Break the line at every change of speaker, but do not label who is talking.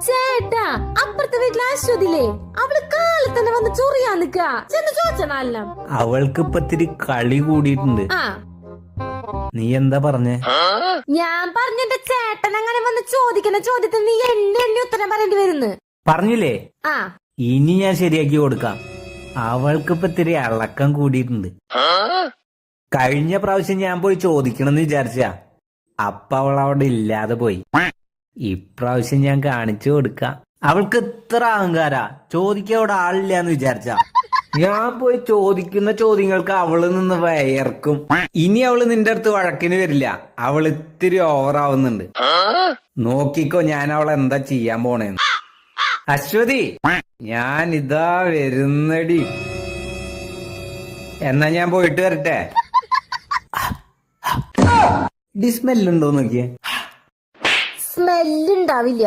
ചേട്ടാ, അപ്പുറത്തെ വീട്ടിലെ അശ്വതില്ലേ, അവള് കാലത്ത് തന്നെ വന്ന് ചൊറിയാൻ നിക്കാ. ചെന്ന് ചോദിച്ചാൽ
അവൾക്ക് ഇപ്പൊ ഇത്തിരി കളി കൂടിയിട്ടുണ്ട്.
ആ,
നീ എന്താ പറഞ്ഞേ?
ഞാൻ പറഞ്ഞെന്റെ ചേട്ടൻ അങ്ങനെ വന്ന് ചോദിക്കുന്ന ചോദ്യത്തിന് നീ എണ്ണി ഉത്തരം പറയേണ്ടി വരുന്നു.
പറഞ്ഞില്ലേ?
ആ,
ഇനി ഞാൻ ശരിയാക്കി കൊടുക്കാം. അവൾക്ക് ഇപ്പൊ ഇത്തിരി ഇളക്കം കൂടിയിട്ടുണ്ട്. കഴിഞ്ഞ പ്രാവശ്യം ഞാൻ പോയി ചോദിക്കണമെന്ന് വിചാരിച്ച അപ്പ അവൾ അവിടെ ഇല്ലാതെ പോയി. ഇപ്രാവശ്യം ഞാൻ കാണിച്ചു കൊടുക്കാം. അവൾക്ക് ഇത്ര അഹങ്കാര, ചോദിക്കാൻ അവിടെ ആളില്ലാന്ന് വിചാരിച്ച ഞാൻ പോയി ചോദിക്കുന്ന ചോദ്യങ്ങൾക്ക് അവള് നിന്ന് വയർക്കും. ഇനി അവള് നിന്റെ അടുത്ത് വഴക്കിന് വരില്ല. അവൾ ഇത്തിരി ഓവറാവുന്നുണ്ട്. നോക്കിക്കോ ഞാൻ അവളെ എന്താ ചെയ്യാൻ പോണേന്ന്. അശ്വതി, ഞാൻ ഇതാ വരുന്നടി. എന്നാ ഞാൻ പോയിട്ട് വരട്ടെ. ഡിസ്മെല്ലുണ്ടോ നോക്കിയേ.
സ്മെല്ല് ഉണ്ടാവില്ല.